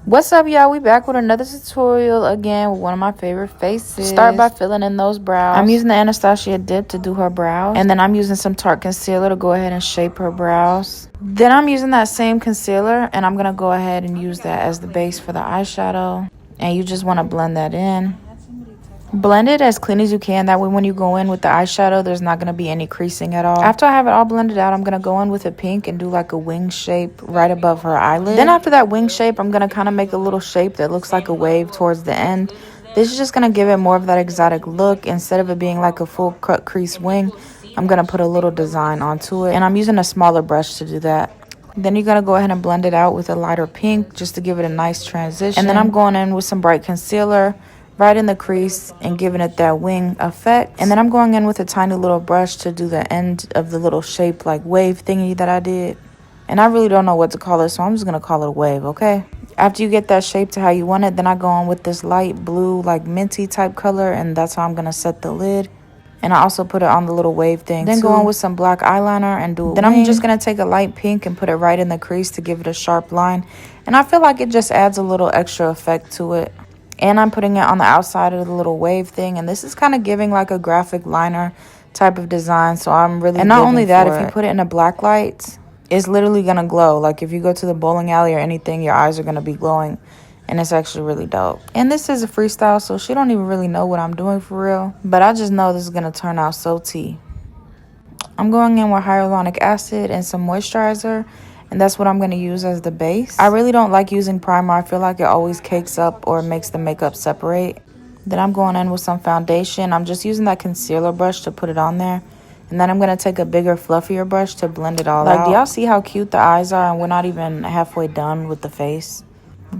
What's up, y'all? We back with another tutorial again with one of my favorite faces. Start by filling in those brows. I'm using the Anastasia dip to do her brows, and then I'm using some Tarte concealer to go ahead and shape her brows. Then I'm using that same concealer, and I'm gonna go ahead and use that as the base for the eyeshadow. And you just want to blend that in. Blend it as clean as you can. That way when you go in with the eyeshadow, there's not going to be any creasing at all. After I have it all blended out, I'm going to go in with a pink and do like a wing shape right above her eyelid. Then after that wing shape, I'm going to kind of make a little shape that looks like a wave towards the end. This is just going to give it more of that exotic look. Instead of it being like a full cut crease wing, I'm going to put a little design onto it. And I'm using a smaller brush to do that. Then you're going to go ahead and blend it out with a lighter pink just to give it a nice transition. And then I'm going in with some bright concealer right in the crease and giving it that wing effect. And then I'm going in with a tiny little brush to do the end of the little shape like wave thingy that I did. And I really don't know what to call it, so I'm just going to call it a wave, okay? After you get that shape to how you want it, then I go on with this light blue like minty type color, and that's how I'm going to set the lid. And I also put it on the little wave thing. Then go on with some black eyeliner and do a wing. I'm just going to take a light pink and put it right in the crease to give it a sharp line. And I feel like it just adds a little extra effect to it. And I'm putting it on the outside of the little wave thing. And this is kind of giving like a graphic liner type of design. So I'm really And not only that, if you put it in a black light, it's literally going to glow. Like if you go to the bowling alley or anything, your eyes are going to be glowing. And it's actually really dope. And this is a freestyle, so she don't even really know what I'm doing for real. But I just know this is going to turn out so tea. I'm going in with hyaluronic acid and some moisturizer. And that's what I'm going to use as the base. I really don't like using primer. I feel like it always cakes up or makes the makeup separate. Then I'm going in with some foundation. I'm just using that concealer brush to put it on there. And then I'm going to take a bigger, fluffier brush to blend it all out. Like, do y'all see how cute the eyes are? And we're not even halfway done with the face.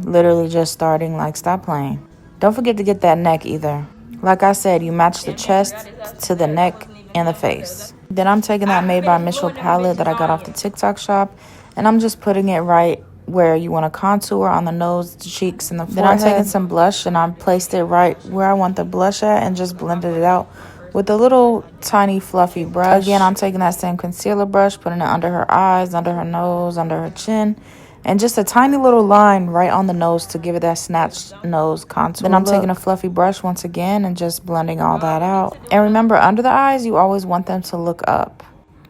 Literally just starting. Like, stop playing. Don't forget to get that neck either. Like I said, you match the chest to the neck and the face. Then I'm taking that Made by Mitchell palette that I got off the TikTok shop. And I'm just putting it right where you want to contour on the nose, the cheeks, and the forehead. Then I'm taking some blush and I placed it right where I want the blush at and just blended it out with a little tiny fluffy brush. Again, I'm taking that same concealer brush, putting it under her eyes, under her nose, under her chin. And just a tiny little line right on the nose to give it that snatched nose contour. Then I'm taking a fluffy brush once again and just blending all that out. And remember, under the eyes, you always want them to look up.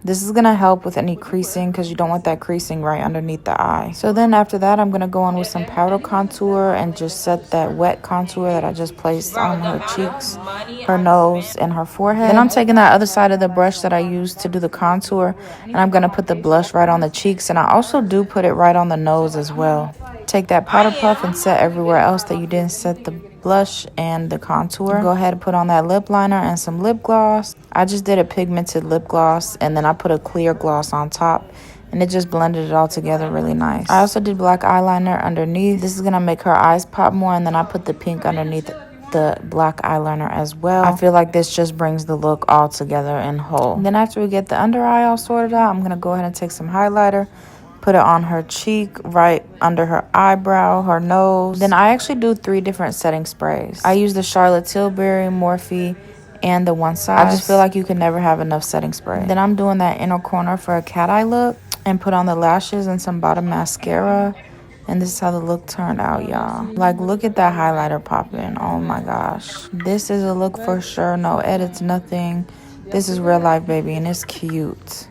This is going to help with any creasing because you don't want that creasing right underneath the eye. So then after that, I'm going to go on with some powder contour and just set that wet contour that I just placed on her cheeks, her nose, and her forehead. Then I'm taking that other side of the brush that I used to do the contour, and I'm going to put the blush right on the cheeks. And I also do put it right on the nose as well. Take that powder puff and set everywhere else that you didn't set the blush and the contour. Go ahead and put on that lip liner and some lip gloss. I just did a pigmented lip gloss and then I put a clear gloss on top and it just blended it all together really nice. I also did black eyeliner underneath. This is gonna make her eyes pop more, and then I put the pink underneath the black eyeliner as well. I feel like this just brings the look all together and whole. And then after we get the under eye all sorted out, I'm gonna go ahead and take some highlighter, put it on her cheek, right under her eyebrow, her nose. Then I actually do 3 different setting sprays. I use the Charlotte Tilbury, Morphe, and the One Size. I just feel like you can never have enough setting spray. Then I'm doing that inner corner for a cat eye look and put on the lashes and some bottom mascara. And this is how the look turned out, y'all. Like, look at that highlighter popping. Oh my gosh. This is a look for sure. No edits, nothing. This is real life, baby, and it's cute.